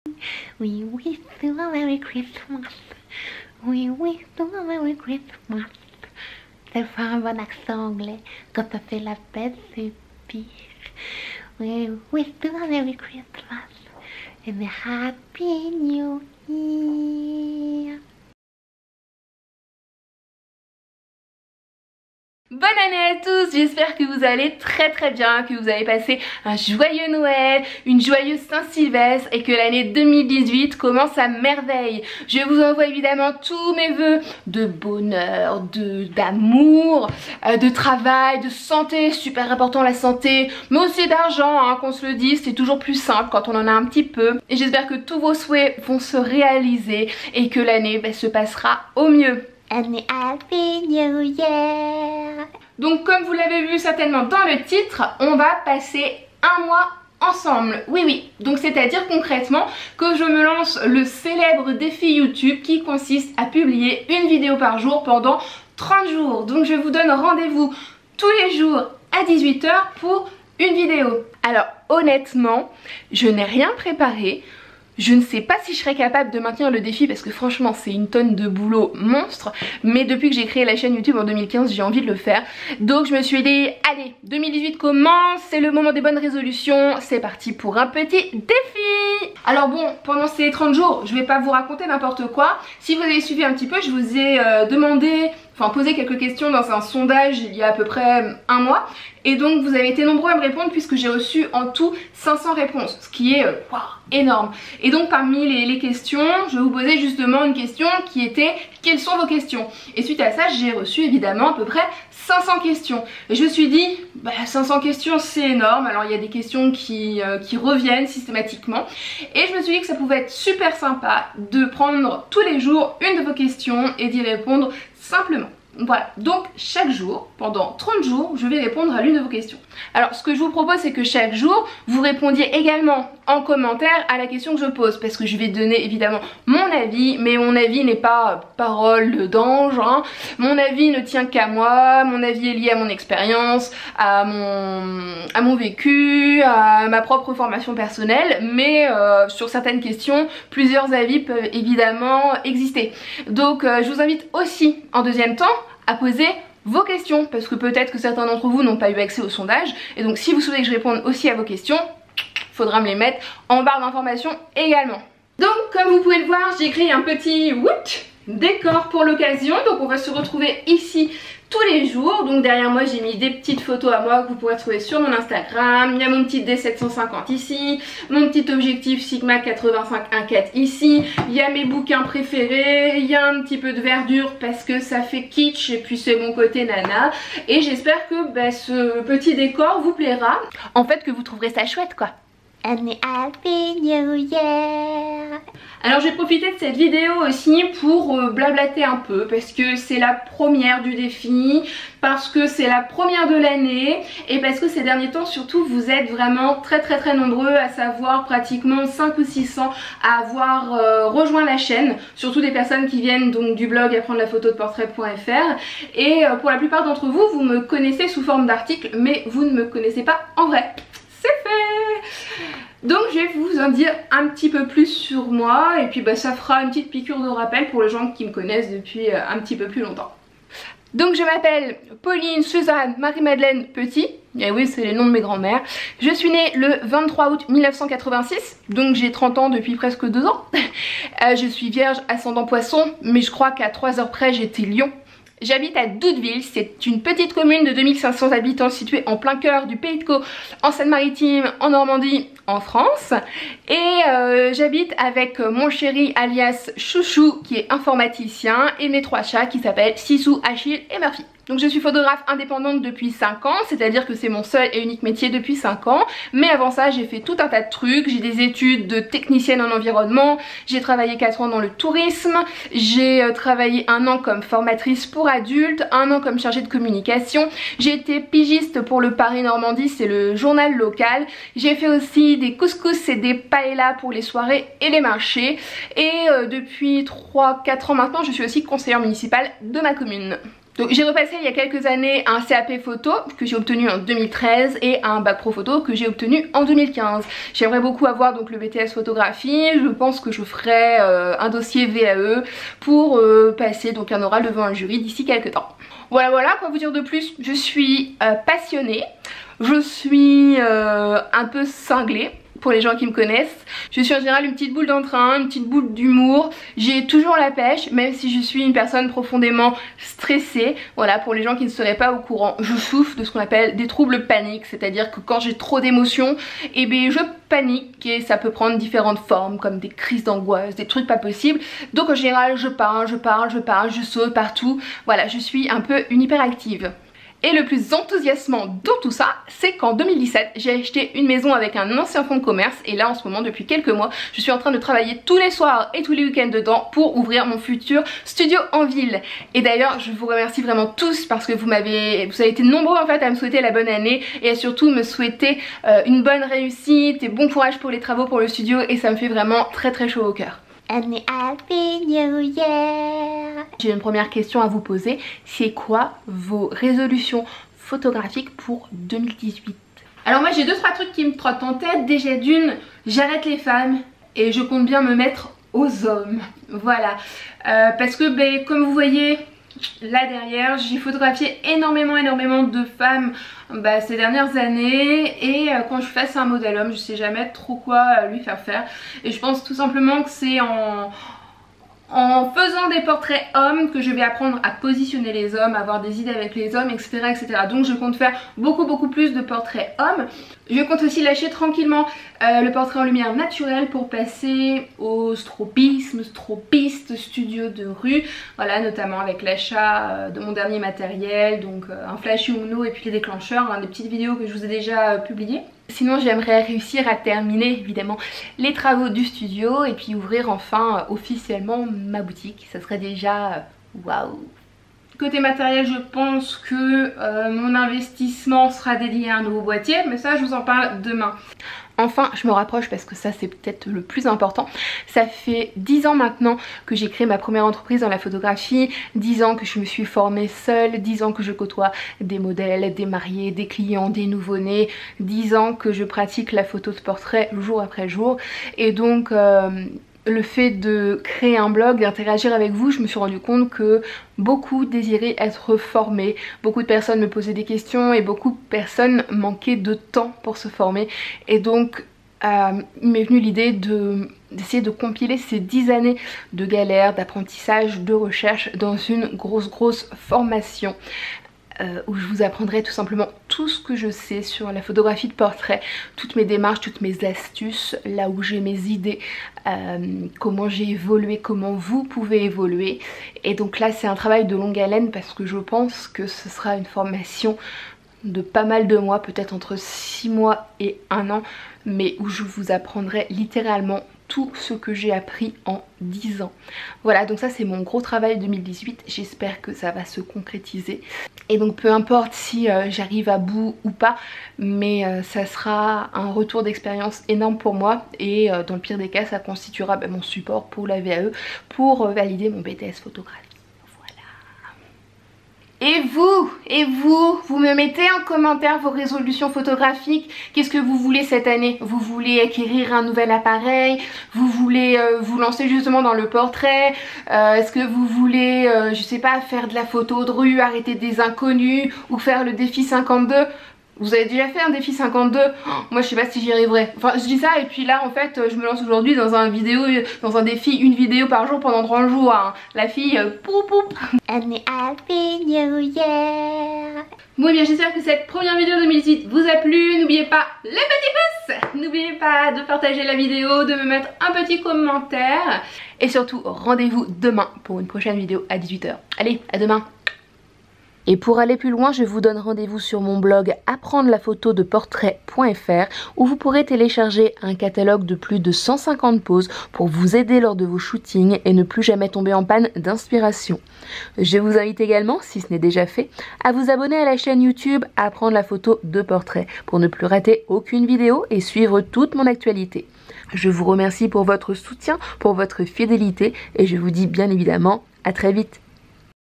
We wish you a Merry Christmas. We wish you a Merry Christmas. C'est faire un bon accent anglais quand ça fait la fête, c'est pire. We wish you a Merry Christmas and a Happy New Year. Bonne année à tous, j'espère que vous allez très bien, que vous avez passé un joyeux Noël, une joyeuse Saint-Sylvestre et que l'année 2018 commence à merveille. Je vous envoie évidemment tous mes vœux de bonheur, d'amour, de travail, de santé, super important la santé, mais aussi d'argent, hein, qu'on se le dise, c'est toujours plus simple quand on en a un petit peu. Et j'espère que tous vos souhaits vont se réaliser et que l'année se passera au mieux. And a Happy New Year. Donc comme vous l'avez vu certainement dans le titre, on va passer un mois ensemble. Oui, donc c'est à dire concrètement que je me lance le célèbre défi YouTube qui consiste à publier une vidéo par jour pendant 30 jours. Donc je vous donne rendez-vous tous les jours à 18 h pour une vidéo. Alors honnêtement, je n'ai rien préparé. Je ne sais pas si je serais capable de maintenir le défi parce que franchement c'est une tonne de boulot monstre, mais depuis que j'ai créé la chaîne YouTube en 2015 j'ai envie de le faire. Donc je me suis dit allez, 2018 commence, c'est le moment des bonnes résolutions, c'est parti pour un petit défi. Alors bon, pendant ces 30 jours je vais pas vous raconter n'importe quoi. Si vous avez suivi un petit peu, je vous ai posé quelques questions dans un sondage il y a à peu près un mois. Et donc vous avez été nombreux à me répondre puisque j'ai reçu en tout 500 réponses, ce qui est énorme. Et donc parmi les questions, je vous posais justement une question qui était quelles sont vos questions? Et suite à ça, j'ai reçu évidemment à peu près 500 questions. Et je me suis dit, 500 questions c'est énorme, alors il y a des questions qui reviennent systématiquement. Et je me suis dit que ça pouvait être super sympa de prendre tous les jours une de vos questions et d'y répondre simplement. Voilà, donc chaque jour, pendant 30 jours, je vais répondre à l'une de vos questions. Alors ce que je vous propose c'est que chaque jour, vous répondiez également en commentaire à la question que je pose. Parce que je vais donner évidemment mon avis, mais mon avis n'est pas parole d'ange, hein. Mon avis ne tient qu'à moi, mon avis est lié à mon expérience, à mon vécu, à ma propre formation personnelle. Mais sur certaines questions, plusieurs avis peuvent évidemment exister. Donc je vous invite aussi en deuxième temps à poser vos questions parce que peut-être que certains d'entre vous n'ont pas eu accès au sondage et donc si vous souhaitez que je réponde aussi à vos questions, il faudra me les mettre en barre d'informations également. Donc comme vous pouvez le voir, j'ai créé un petit décor pour l'occasion, donc on va se retrouver ici tous les jours. Donc derrière moi j'ai mis des petites photos à moi que vous pourrez trouver sur mon Instagram. Il y a mon petit D750 ici, mon petit objectif Sigma 85-1.4 ici, il y a mes bouquins préférés, il y a un petit peu de verdure parce que ça fait kitsch et puis c'est mon côté nana. Et j'espère que ce petit décor vous plaira, en fait que vous trouverez ça chouette quoi. And a Happy New Year. Alors j'ai profité de cette vidéo aussi pour blablater un peu parce que c'est la première du défi, parce que c'est la première de l'année et parce que ces derniers temps surtout vous êtes vraiment très nombreux, à savoir pratiquement 5 ou 600 à avoir rejoint la chaîne, surtout des personnes qui viennent donc du blog apprendre la photo de portrait.fr et pour la plupart d'entre vous, vous me connaissez sous forme d'articles mais vous ne me connaissez pas en vrai. C'est fait! Donc je vais vous en dire un petit peu plus sur moi et puis ça fera une petite piqûre de rappel pour les gens qui me connaissent depuis un petit peu plus longtemps. Donc je m'appelle Pauline Suzanne Marie-Madeleine Petit, et oui c'est les noms de mes grands-mères. Je suis née le 23 août 1986, donc j'ai 30 ans depuis presque 2 ans. Je suis vierge ascendant poisson, mais je crois qu'à 3 heures près j'étais lion. J'habite à Doudeville, c'est une petite commune de 2500 habitants située en plein cœur du Pays de Caux, en Seine-Maritime, en Normandie, en France. Et j'habite avec mon chéri alias Chouchou qui est informaticien et mes 3 chats qui s'appellent Sissou, Achille et Murphy. Donc je suis photographe indépendante depuis 5 ans, c'est-à-dire que c'est mon seul et unique métier depuis 5 ans. Mais avant ça j'ai fait tout un tas de trucs, j'ai des études de technicienne en environnement, j'ai travaillé 4 ans dans le tourisme, j'ai travaillé 1 an comme formatrice pour adultes, 1 an comme chargée de communication, j'ai été pigiste pour le Paris Normandie, c'est le journal local, j'ai fait aussi des couscous et des paellas pour les soirées et les marchés et depuis 3-4 ans maintenant je suis aussi conseillère municipale de ma commune. Donc j'ai repassé il y a quelques années un CAP photo que j'ai obtenu en 2013 et un bac pro photo que j'ai obtenu en 2015. J'aimerais beaucoup avoir donc le BTS photographie. Je pense que je ferai un dossier VAE pour passer donc un oral devant un jury d'ici quelques temps. Voilà, quoi vous dire de plus. Je suis passionnée, je suis un peu cinglée. Pour les gens qui me connaissent, je suis en général une petite boule d'entrain, une petite boule d'humour. J'ai toujours la pêche, même si je suis une personne profondément stressée. Voilà, pour les gens qui ne seraient pas au courant, je souffre de ce qu'on appelle des troubles paniques. C'est-à-dire que quand j'ai trop d'émotions, eh bien je panique et ça peut prendre différentes formes comme des crises d'angoisse, des trucs pas possibles. Donc en général, je parle, je saute partout. Voilà, je suis un peu une hyperactive. Et le plus enthousiasmant dans tout ça, c'est qu'en 2017, j'ai acheté une maison avec un ancien fonds de commerce et là en ce moment, depuis quelques mois, je suis en train de travailler tous les soirs et tous les week-ends dedans pour ouvrir mon futur studio en ville. Et d'ailleurs, je vous remercie vraiment tous parce que vous avez été nombreux en fait à me souhaiter la bonne année et à surtout me souhaiter une bonne réussite et bon courage pour les travaux pour le studio et ça me fait vraiment très très chaud au cœur. And Happy New Year! J'ai une première question à vous poser, c'est quoi vos résolutions photographiques pour 2018? Alors moi j'ai 2-3 trucs qui me trottent en tête. Déjà d'une, j'arrête les femmes et je compte bien me mettre aux hommes. Voilà, parce que comme vous voyez là derrière, j'ai photographié énormément de femmes ces dernières années et quand je suis face à un modèle homme, je sais jamais trop quoi lui faire et je pense tout simplement que c'est en faisant des portraits hommes que je vais apprendre à positionner les hommes, avoir des idées avec les hommes, etc. Donc je compte faire beaucoup plus de portraits hommes. Je compte aussi lâcher tranquillement le portrait en lumière naturelle pour passer au stropisme, stropiste, studio de rue. Voilà, notamment avec l'achat de mon dernier matériel, donc un flash Uno et puis les déclencheurs, des petites vidéos que je vous ai déjà publiées. Sinon j'aimerais réussir à terminer évidemment les travaux du studio et puis ouvrir enfin officiellement ma boutique. Ça serait déjà waouh. Côté matériel, je pense que mon investissement sera dédié à un nouveau boîtier, mais ça je vous en parle demain. Enfin, je me rapproche parce que ça c'est peut-être le plus important. Ça fait 10 ans maintenant que j'ai créé ma première entreprise dans la photographie, 10 ans que je me suis formée seule, 10 ans que je côtoie des modèles, des mariés, des clients, des nouveau-nés, 10 ans que je pratique la photo de portrait jour après jour. Et donc le fait de créer un blog, d'interagir avec vous, je me suis rendu compte que beaucoup désiraient être formés, beaucoup de personnes me posaient des questions et beaucoup de personnes manquaient de temps pour se former. Et donc il m'est venu l'idée d'essayer de compiler ces 10 années de galère, d'apprentissage, de recherche dans une grosse formation. Où je vous apprendrai tout simplement tout ce que je sais sur la photographie de portrait, toutes mes démarches, toutes mes astuces, là où j'ai mes idées, comment j'ai évolué, comment vous pouvez évoluer. Et donc là c'est un travail de longue haleine parce que je pense que ce sera une formation de pas mal de mois, peut-être entre 6 mois et 1 an, mais où je vous apprendrai littéralement tout ce que j'ai appris en 10 ans. Voilà, donc ça c'est mon gros travail 2018, j'espère que ça va se concrétiser. Et donc peu importe si j'arrive à bout ou pas, mais ça sera un retour d'expérience énorme pour moi et dans le pire des cas ça constituera mon support pour la VAE pour valider mon BTS photographie. Et vous me mettez en commentaire vos résolutions photographiques. Qu'est-ce que vous voulez cette année? Vous voulez acquérir un nouvel appareil? Vous voulez vous lancer justement dans le portrait? Est-ce que vous voulez, je sais pas, faire de la photo de rue, arrêter des inconnus ou faire le défi 52? Vous avez déjà fait un défi 52? Moi je sais pas si j'y arriverai. Enfin je dis ça et puis là en fait je me lance aujourd'hui dans un défi, une vidéo par jour pendant 30 jours. Hein. La fille poup poup. And Happy New Year! Bon et bien j'espère que cette première vidéo 2018 vous a plu. N'oubliez pas le petit pouce. N'oubliez pas de partager la vidéo, de me mettre un petit commentaire. Et surtout rendez-vous demain pour une prochaine vidéo à 18 h. Allez, à demain. Et pour aller plus loin, je vous donne rendez-vous sur mon blog apprendre-la-photo-de-portrait.fr où vous pourrez télécharger un catalogue de plus de 150 poses pour vous aider lors de vos shootings et ne plus jamais tomber en panne d'inspiration. Je vous invite également, si ce n'est déjà fait, à vous abonner à la chaîne YouTube Apprendre la photo de portrait pour ne plus rater aucune vidéo et suivre toute mon actualité. Je vous remercie pour votre soutien, pour votre fidélité et je vous dis bien évidemment à très vite.